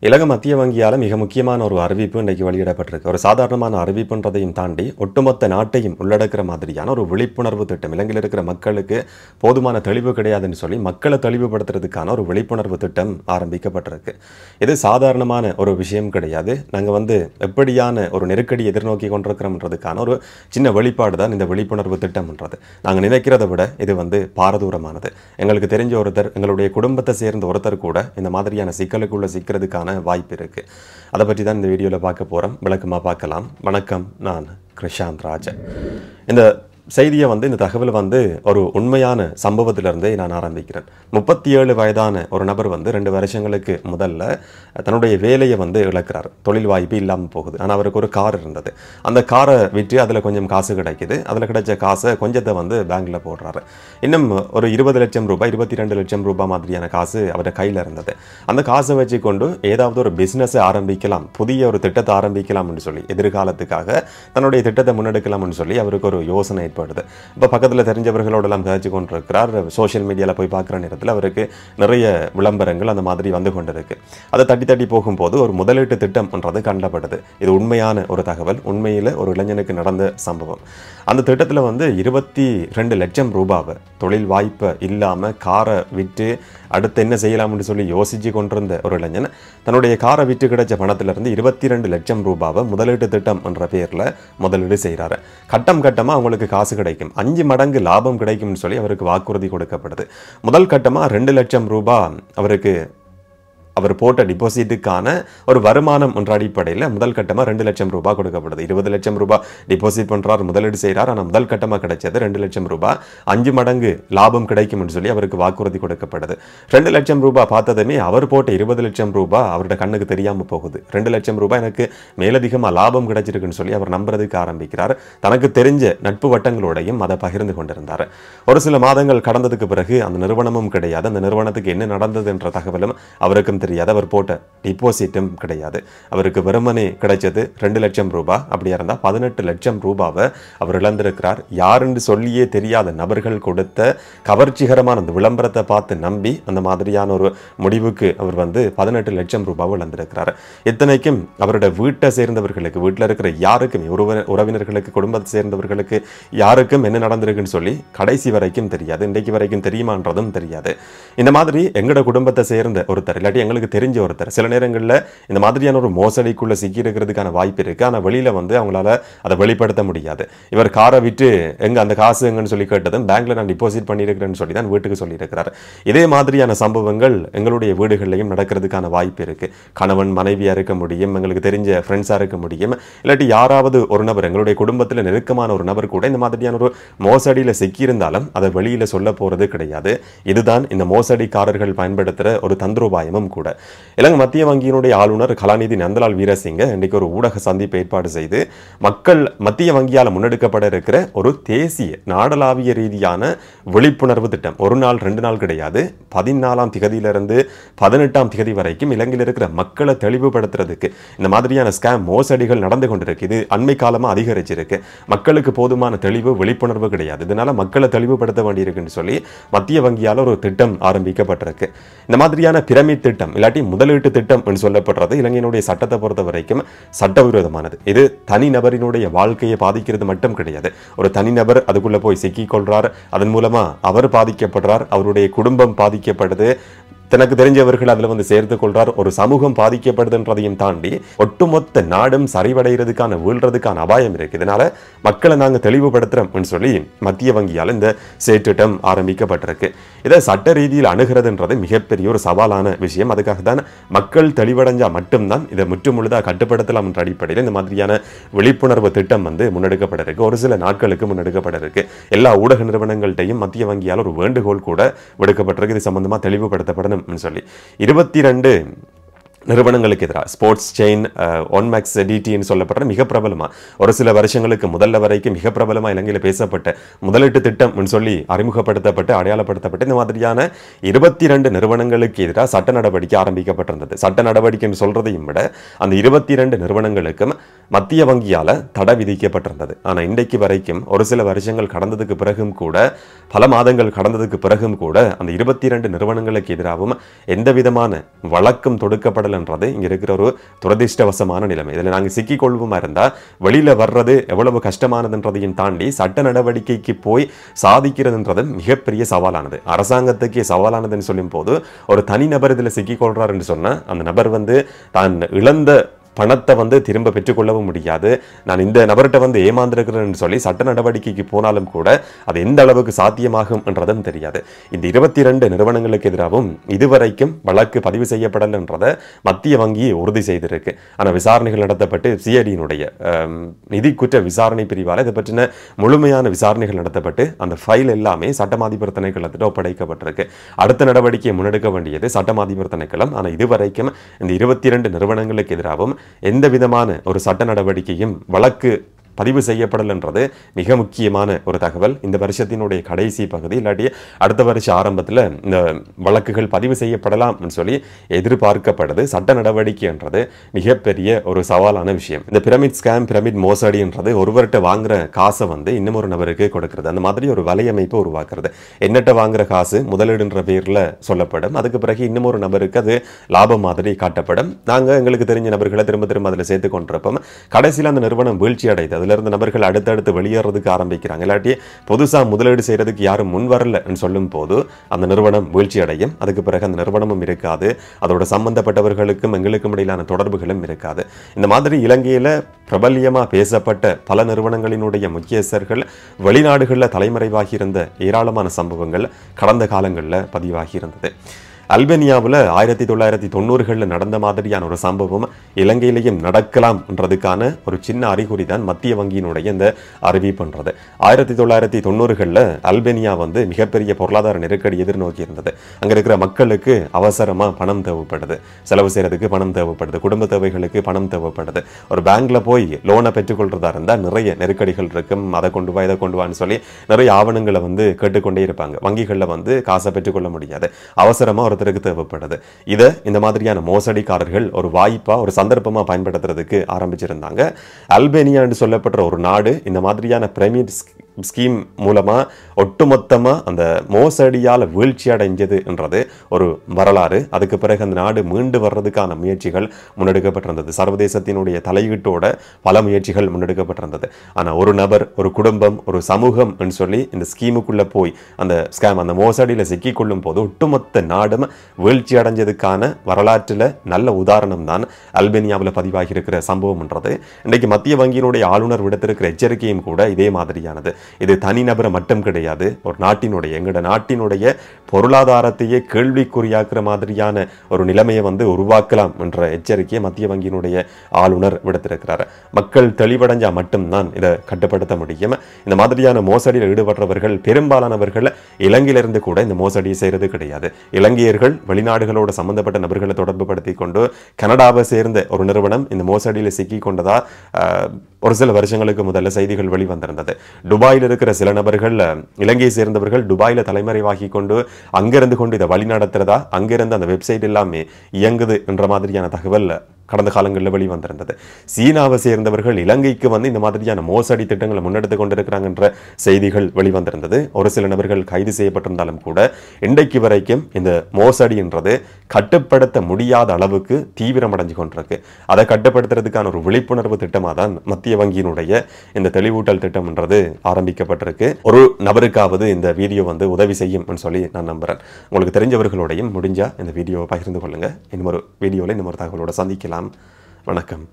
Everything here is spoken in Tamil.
இலங்கை மத்திய வங்கியால் மிக முக்கியமான ஒரு அறிவிப்பு இன்றைக்கு வெளியிடப்பட்டிருக்கு. ஒரு சாதாரணமான அறிவிப்புன்றதையும் தாண்டி ஒட்டுமொத்த நாட்டையும் உள்ளடக்கிற மாதிரியான ஒரு விழிப்புணர்வு திட்டம். இலங்கையில் இருக்கிற மக்களுக்கு போதுமான தெளிவு கிடையாதுன்னு சொல்லி மக்களை தெளிவுபடுத்துறதுக்கான ஒரு விழிப்புணர்வு திட்டம் ஆரம்பிக்கப்பட்டிருக்கு. இது சாதாரணமான ஒரு விஷயம் கிடையாது. நாங்கள் எப்படியான ஒரு நெருக்கடி எதிர்நோக்கி கொண்டிருக்கிறோம்ன்றதுக்கான ஒரு சின்ன வெளிப்பாடு தான் இந்த விழிப்புணர்வு திட்டம்ன்றது. நாங்கள் நினைக்கிறத விட இது பாரதூரமானது. எங்களுக்கு தெரிஞ்ச ஒருத்தர், எங்களுடைய குடும்பத்தை சேர்ந்த ஒருத்தர் கூட இந்த மாதிரியான சிக்கலுக்குள்ள சிக்கிறதுக்கான வாய்ப்பு இருக்கு. அதை பற்றி தான் இந்த வீடியோவில் பார்க்க போகிறோம். விளக்கமாக பார்க்கலாம். வணக்கம், நான் கிருஷாந்த் ராஜ். இந்த செய்தியை இந்த தகவல் ஒரு உண்மையான சம்பவத்திலிருந்தே நான் ஆரம்பிக்கிறேன். 37 வயதான ஒரு நபர் 2 வருஷங்களுக்கு முதல்ல தன்னுடைய வேலையை இழக்கிறார். தொழில் வாய்ப்பு இல்லாமல் போகுது. ஆனால் அவருக்கு ஒரு கார் இருந்தது. அந்த காரை விற்று அதில் கொஞ்சம் காசு கிடைக்குது. அதில் கிடைச்ச காசை கொஞ்சத்தை பேங்க்கில் போடுறாரு. இன்னும் ஒரு 20 லட்சம் ரூபாய் 22 லட்சம் ரூபாய் மாதிரியான காசு அவருடைய கையில் இருந்தது. அந்த காசை வச்சு கொண்டு ஏதாவது ஒரு பிஸ்னஸை ஆரம்பிக்கலாம், புதிய ஒரு திட்டத்தை ஆரம்பிக்கலாம்னு சொல்லி, எதிர்காலத்துக்காக தன்னுடைய திட்டத்தை முன்னெடுக்கலாம்னு சொல்லி அவருக்கு ஒரு யோசனை ஏற்படுது. இப்போ பக்கத்தில் தெரிஞ்சவர்களோடெல்லாம் கதைச்சு கொண்டிருக்கிறார். சோஷியல் மீடியாவில் போய் பார்க்குற நேரத்தில் அவருக்கு நிறைய விளம்பரங்கள் அந்த மாதிரி வந்து கொண்டிருக்கு. அதை தட்டி போகும்போது ஒரு முதலீட்டு திட்டம்ன்றது கண்டப்படுது. இது உண்மையான ஒரு தகவல், உண்மையில் ஒரு இளைஞனுக்கு நடந்த சம்பவம். அந்த திட்டத்தில் 22 லட்சம் ரூபாவை தொழில் வாய்ப்பை இல்லாமல் காரை விற்று அடுத்து என்ன செய்யலாம்னு சொல்லி யோசிச்சு கொண்டிருந்த ஒரு இளைஞன் தன்னுடைய காரை விற்று கிடைச்ச பணத்திலிருந்து 22 லட்சம் ரூபாவை முதலீட்டு திட்டம் என்ற பேரில் முதலீடு செய்கிறாரு. கட்டமாக அவங்களுக்கு காசு கிடைக்கும், 5 மடங்கு லாபம் கிடைக்கும்னு சொல்லி அவருக்கு வாக்குறுதி கொடுக்கப்படுது. முதல் கட்டமாக 2 லட்சம் ரூபாய் அவருக்கு அவர் போட்ட டிபாசிட்டுக்கான ஒரு வருமானம் என்ற அடிப்படையில் முதல் கட்டமாக 2 லட்சம் ரூபாய் கொடுக்கப்படுது. 20 லட்சம் ரூபாய் டிபாசிட் பண்ணுறார், முதலீடு செய்கிறார். ஆனால் முதல் கட்டமாக கிடைச்சது 2 லட்சம் ரூபாய், 5 மடங்கு லாபம் கிடைக்கும்னு சொல்லி அவருக்கு வாக்குறுதி கொடுக்கப்படுது. 2 லட்சம் ரூபாய் பார்த்ததுமே அவர் போட்ட 20 லட்சம் ரூபாய் அவருடைய கண்ணுக்கு தெரியாமல் போகுது. 2 லட்சம் ரூபாய் எனக்கு மேலதிகமாக லாபம் கிடைச்சிருக்குன்னு சொல்லி அவர் நம்புறதுக்கு ஆரம்பிக்கிறார். தனக்கு தெரிஞ்ச நட்பு வட்டங்களோடையும் அதை பகிர்ந்து கொண்டிருந்தார். ஒரு சில மாதங்கள் கடந்ததுக்கு பிறகு அந்த நிறுவனமும் கிடையாது. அந்த நிறுவனத்துக்கு என்ன நடந்தது என்ற தகவலும் அவருக்கும் தெரியாது. அவர் போட்ட டிபாசிட்டும் கிடையாது. அவருக்கு வெறுமனே கிடைச்சது 2 லட்சம் ரூபாய். அப்படியா இருந்தால் 18 லட்சம் ரூபாவை அவர் இழந்திருக்கிறார். யாருன்னு சொல்லியே தெரியாத நபர்கள் கொடுத்த கவர்ச்சிகரமான அந்த விளம்பரத்தை பார்த்து நம்பி அந்த மாதிரியான ஒரு முடிவுக்கு அவர் 18 லட்சம் ரூபாவை இழந்திருக்கிறார். இத்தனைக்கும் அவருடைய வீட்டை சேர்ந்தவர்களுக்கு, வீட்டில் இருக்கிற யாருக்கும், உறவினர்களுக்கு, குடும்பத்தை சேர்ந்தவர்களுக்கு யாருக்கும் என்ன நடந்திருக்குன்னு சொல்லி கடைசி வரைக்கும் தெரியாது. இன்றைக்கு வரைக்கும் தெரியுமான்றதும் தெரியாது. இந்த மாதிரி எங்களோட குடும்பத்தை சேர்ந்த ஒருத்தர், இல்லாட்டி எங்களுக்கு தெரிஞ்ச ஒருத்தர் சில நேரங்களில் இந்த மாதிரியான ஒரு மோசடிக்குள்ள சிக்கி இருக்கிறதுக்கான வாய்ப்பு இருக்கு. ஆனால் வெளியில அவங்களால அதை வெளிப்படுத்த முடியாது. இவர் காரை விட்டு எங்க அந்த காசு எங்கன்னு சொல்லி கேட்டதும் பேங்க்ல நான் டிபாசிட் பண்ணியிருக்கிறேன்னு சொல்லி தான் வீட்டுக்கு சொல்லியிருக்கிறார். இதே மாதிரியான சம்பவங்கள் எங்களுடைய வீடுகளிலையும் நடக்கிறதுக்கான வாய்ப்பு இருக்கு. கணவன் மனைவியா இருக்க முடியும், எங்களுக்கு தெரிஞ்ச ஃப்ரெண்ட்ஸா இருக்க முடியும், இல்லாட்டி யாராவது ஒரு நபர், எங்களுடைய குடும்பத்தில் நெருக்கமான ஒரு நபர் கூட இந்த மாதிரியான ஒரு மோசடியில சிக்கியிருந்தாலும் அதை வெளியில சொல்ல போறது கிடையாது. இதுதான் இந்த மோசடிக்காரர்கள் பயன்படுத்துற ஒரு தந்திரோபாயமும் கூட. இலங்கை மத்திய வங்கியினுடைய ஆளுநர் கலாநிதி நந்தலால் வீரசிங்க இன்றைக்கு ஒரு ஊடக சந்திப்பு ஏற்பாடு செய்து மக்கள் மத்திய வங்கியால் முன்னெடுக்கப்பட இருக்கிற ஒரு தேசிய நாடளாவிய ரீதியான விழிப்புணர்வு திட்டம், ஒரு நாள் 2 நாள் கிடையாது, 14ஆம் திகதியிலிருந்து 18ஆம் திகதி வரைக்கும் இலங்கையில் இருக்கிற மக்களை தெளிவுபடுத்துறதுக்கு இந்த மாதிரியான ஸ்கேம் மோசடிகள் நடந்து கொண்டிருக்கு. இது அண்மை காலமாக அதிகரிச்சிருக்கு. மக்களுக்கு போதுமான தெளிவு, விழிப்புணர்வு கிடையாது. இதனால மக்களை தெளிவுபடுத்த வேண்டியிருக்குன்னு சொல்லி மத்திய வங்கியால் ஒரு திட்டம் ஆரம்பிக்கப்பட்டிருக்கு. இந்த மாதிரியான பிரமிட் திட்டம் இல்லாட்டி முதலீட்டு திட்டம் என்று சொல்லப்படுறது இலங்கையினுடைய சட்டத்தை பொறுத்த வரைக்கும் சட்டவிரோதமானது. இது தனிநபரினுடைய வாழ்க்கையை பாதிக்கிறது மட்டும் கிடையாது. ஒரு தனிநபர் அதுக்குள்ள போய் சிக்கிக்கொள்றார், அதன் மூலமா அவர் பாதிக்கப்படுறார், அவருடைய குடும்பம் பாதிக்கப்படுது, தனக்கு தெரிஞ்சவர்கள் அதில் சேர்த்துக் கொள்றார், ஒரு சமூகம் பாதிக்கப்படுதுன்றதையும் தாண்டி ஒட்டுமொத்த நாடும் சரிவடைகிறதுக்கான, வீழ்றதுக்கான அபாயம் இருக்கு. இதனால மக்களை நாங்கள் தெளிவுபடுத்துறோம்னு சொல்லி மத்திய வங்கியால் இந்த செயற்றிட்டம் ஆரம்பிக்கப்பட்டிருக்கு. இதை சட்ட ரீதியில் அணுகிறதுன்றது மிகப்பெரிய ஒரு சவாலான விஷயம். அதுக்காக தான் மக்கள் தெளிவடைஞ்சா மட்டும்தான் இதை முற்றுமுழுதாக கட்டுப்படுத்தலாம் என்ற அடிப்படையில் இந்த மாதிரியான விழிப்புணர்வு திட்டம் முன்னெடுக்கப்பட இருக்கு. ஒரு சில நாட்களுக்கு முன்னெடுக்கப்பட இருக்கு. எல்லா ஊடக நிறுவனங்கள்டையும் மத்திய வங்கியால் ஒரு வேண்டுகோள் கூட விடுக்கப்பட்டிருக்கு. இது சம்பந்தமா தெளிவுபடுத்தப்படணும் சொல்லி 22 நிறுவனங்களுக்கு எதிராக ஸ்போர்ட்ஸ் செயின், ஒன்மேக்ஸ் டிடின்னு சொல்லப்படுற மிக பிரபலமாக ஒரு சில வருஷங்களுக்கு முதல்ல வரைக்கும் மிக பிரபலமாக இலங்கையில் பேசப்பட்ட முதலீட்டு திட்டம் சொல்லி அறிமுகப்படுத்தப்பட்டு அடையாளப்படுத்தப்பட்டு இந்த மாதிரியான 22 நிறுவனங்களுக்கு எதிராக சட்ட நடவடிக்கை ஆரம்பிக்கப்பட்டிருந்தது. சட்ட நடவடிக்கைன்னு சொல்றதையும் விட அந்த 22 நிறுவனங்களுக்கும் மத்திய வங்கியால் தடை விதிக்கப்பட்டிருந்தது. ஆனால் இன்றைக்கு வரைக்கும் ஒரு சில வருஷங்கள் கடந்ததுக்கு பிறகும் கூட, பல மாதங்கள் கடந்ததுக்கு பிறகும் கூட அந்த 22 நிறுவனங்களுக்கு எதிராகவும் எந்த விதமான வழக்கும் தொடுக்கப்படலைன்றது இங்கே இருக்கிற ஒரு துரதிர்ஷ்டவசமான நிலைமை. இதில் நாங்கள் சிக்கிக்கொள்வோமா இருந்தால் வெளியில் வர்றது எவ்வளவு கஷ்டமானதுன்றதையும் தாண்டி சட்ட நடவடிக்கைக்கு போய் சாதிக்கிறதுன்றது மிகப்பெரிய சவாலானது. அரசாங்கத்துக்கே சவாலானதுன்னு சொல்லும் போது ஒரு தனிநபர் இதில் சிக்கிக்கொள்றார் என்று சொன்னால் அந்த நபர் தான் இழந்த பணத்தை திரும்ப பெற்றுக்கொள்ளவும் முடியாது. நான் இந்த நபர்கிட்ட ஏமாந்திருக்கிறேன்னு சொல்லி சட்ட நடவடிக்கைக்கு போனாலும் கூட அது எந்த அளவுக்கு சாத்தியமாகும் என்றதும் தெரியாது. இந்த 22 நிறுவனங்களுக்கு எதிராகவும் இதுவரைக்கும் வழக்கு பதிவு செய்யப்படலைன்றதை மத்திய வங்கி உறுதி செய்திருக்கு. ஆனால் விசாரணைகள் நடத்தப்பட்டு சிஐடியினுடைய நிதி குற்ற விசாரணை பிரிவால் இதை பற்றின முழுமையான விசாரணைகள் நடத்தப்பட்டு அந்த ஃபைல் எல்லாமே சட்டமாதிபர் திணைக்களத்திட்ட ஒப்படைக்கப்பட்டிருக்கு. அடுத்த நடவடிக்கையை முன்னெடுக்க வேண்டியது சட்டமாதிபர் திணைக்களம். ஆனால் இதுவரைக்கும் இந்த 22 நிறுவனங்களுக்கு எதிராகவும் எந்த விதமான ஒரு சட்ட நடவடிக்கையும் வழக்கு பதிவு செய்யப்படலைன்றது மிக முக்கியமான ஒரு தகவல். இந்த வருஷத்தினுடைய கடைசி பகுதி இல்லாட்டி அடுத்த வருஷ ஆரம்பத்தில் இந்த வழக்குகள் பதிவு செய்யப்படலாம் சொல்லி எதிர்பார்க்கப்படுது. சட்ட நடவடிக்கைன்றது மிகப்பெரிய ஒரு சவாலான விஷயம். இந்த பிரமிட் ஸ்கேம், பிரமிட் மோசடின்றது ஒருவர்கிட்ட வாங்குற காசை இன்னும் ஒரு நபருக்கு கொடுக்கிறது. அந்த மாதிரி ஒரு வலையமைப்பை உருவாக்குறது. என்னட்ட வாங்குற காசு முதலீடுன்ற பேரில் சொல்லப்படும். அதுக்கு பிறகு இன்னும் ஒரு நபருக்கு அது லாபம் மாதிரி காட்டப்படும். நாங்கள் எங்களுக்கு தெரிஞ்ச நபர்களை திரும்ப திரும்ப அதில் சேர்த்து கொண்டிருப்போம். கடைசியில் அந்த நிறுவனம் வீழ்ச்சி அடைது. இருந்து நபர்கள் அடுத்தடுத்து வெளியேறதுக்கு ஆரம்பிக்கிறாங்க. இல்லாட்டி புதுசா முதலீடு செய்யறதுக்கு யாரும் முன் வரலன்னு சொல்லும் போது அந்த நிறுவனம் வீழ்ச்சி அடையும். அதுக்கு பிறகு அந்த நிறுவனமும் இருக்காது. அதோட சம்பந்தப்பட்டவர்களுக்கும் எங்களுக்கும் இடையிலான தொடர்புகளும் இருக்காது. இந்த மாதிரி இலங்கையில பிரபல்யமா பேசப்பட்ட பல நிறுவனங்களினுடைய முக்கியஸ்தர்கள் வெளிநாடுகளில் தலைமறைவாகி இருந்த ஏராளமான சம்பவங்கள் கடந்த காலங்களில் பதிவாகி இருந்தது. அல்பேனியாவில் 1990களில் நடந்த மாதிரியான ஒரு சம்பவம் இலங்கையிலேயும் நடக்கலாம் என்றதுக்கான ஒரு சின்ன அறிகுறி தான் மத்திய வங்கியினுடைய இந்த அறிவிப்புன்றது. 1990களில் அல்பேனியா மிகப்பெரிய பொருளாதார நெருக்கடி எதிர்நோக்கி இருந்தது. அங்கே இருக்கிற மக்களுக்கு அவசரமாக பணம் தேவைப்படுது, செலவு செய்யறதுக்கு பணம் தேவைப்படுது, குடும்ப தேவைகளுக்கு பணம் தேவைப்படுது. ஒரு பேங்க்ல போய் லோனை பெற்றுக்கொள்றதா இருந்தால் நிறைய நெருக்கடிகள் இருக்கும். அதை கொண்டு வா, இதை கொண்டு வான்னு சொல்லி நிறைய ஆவணங்களை கேட்டுக்கொண்டே இருப்பாங்க. வங்கிகளில் காசை பெற்றுக்கொள்ள முடியாது. அவசரமாக தேவைப்படுது. இதை இந்த மாதிரியான மோசடிக்காரர்கள் ஒரு வாய்ப்பா, ஒரு சந்தர்ப்பமா பயன்படுத்துறதுக்கு ஆரம்பிச்சிருந்தாங்க. அல்பேனியா என்று சொல்லப்படுற ஒரு நாடு இந்த மாதிரியான பிரமிட் ஸ்கீம் மூலமா ஒட்டுமொத்தமா அந்த மோசடியால் வீழ்ச்சி அடைஞ்சது என்றது ஒரு வரலாறு. அதுக்கு பிறகு அந்த நாடு மீண்டு வர்றதுக்கான முயற்சிகள் முன்னெடுக்கப்பட்டிருந்தது. சர்வதேசத்தினுடைய தலையீட்டோட பல முயற்சிகள் முன்னெடுக்கப்பட்டிருந்தது. ஆனா ஒரு நபர், ஒரு குடும்பம், ஒரு சமூகம் சொல்லி இந்த ஸ்கீமுக்குள்ள போய் அந்த ஸ்கேம், அந்த மோசடியில சிக்கிக்கொள்ளும் போது ஒட்டுமொத்த நாடும் வீழ்ச்சி அடைஞ்சதுக்கான வரலாற்றில் நல்ல உதாரணம் தான் அல்பேனியாவில் பதிவாகி இருக்கிற சம்பவம் என்றது. இன்றைக்கு மத்திய வங்கியினுடைய ஆளுநர் விடுத்திருக்கிற எச்சரிக்கையும் கூட இதே மாதிரியானது. இது தனிநபரை மட்டும் கிடையாது, ஒரு நாட்டினுடைய, எங்களோட நாட்டினுடைய பொருளாதாரத்தையே கேள்விக்குறியாக்குற மாதிரியான ஒரு நிலைமையை உருவாக்கலாம் என்ற எச்சரிக்கையை மத்திய வங்கியினுடைய ஆளுநர் விடுத்திருக்கிறார். மக்கள் தெளிவடைஞ்சா மட்டும்தான் இதை கட்டுப்படுத்த முடியும். இந்த மாதிரியான மோசடியில் ஈடுபடுறவர்கள் பெரும்பாலானவர்கள் இலங்கையிலிருந்து கூட இந்த மோசடியை செய்யறது கிடையாது. இலங்கையர்கள் வெளிநாடுகளோட சம்பந்தப்பட்ட நபர்களை தொடர்பு படுத்தி கொண்டு கனடாவை சேர்ந்த ஒரு நிறுவனம் இந்த மோசடியில் சிக்கி கொண்டதா ஒரு சில வருஷங்களுக்கு முதல்ல செய்திகள் வெளிவந்திருந்தது. துபாயில் இருக்கிற சில நபர்கள், இலங்கையை சேர்ந்தவர்கள் துபாயில தலைமறைவாகி கொண்டு அங்கிருந்து கொண்டு இதை வழி நடத்துறதா, அங்கிருந்து அந்த வெப்சைட் எல்லாமே இயங்குது என்ற மாதிரியான தகவல் கடந்த காலங்களில் வெளிவந்திருந்தது. சீனாவை சேர்ந்தவர்கள் இலங்கைக்கு இந்த மாதிரியான மோசடி திட்டங்களை முன்னெடுத்து கொண்டிருக்கிறாங்கன்ற செய்திகள் வெளிவந்திருந்தது. ஒரு சில நபர்கள் கைது செய்யப்பட்டிருந்தாலும் கூட இன்றைக்கு வரைக்கும் இந்த மோசடின்றது கட்டுப்படுத்த முடியாத அளவுக்கு தீவிரமடைஞ்சு கொண்டிருக்கு. அதை கட்டுப்படுத்துறதுக்கான ஒரு விழிப்புணர்வு திட்டமாக தான் மத்திய வங்கியினுடைய இந்த தெளிவூட்டல் திட்டம்ன்றது ஆரம்பிக்கப்பட்டிருக்கு. ஒரு நபருக்காவது இந்த வீடியோ உதவி செய்யும் சொல்லி நான் நம்புறேன். உங்களுக்கு தெரிஞ்சவர்களோடையும் முடிஞ்சா இந்த வீடியோவை பகிர்ந்து கொள்ளுங்க. இன்னொரு வீடியோவில் இன்னொரு தகவலோட சந்திக்கலாம். வணக்கம்.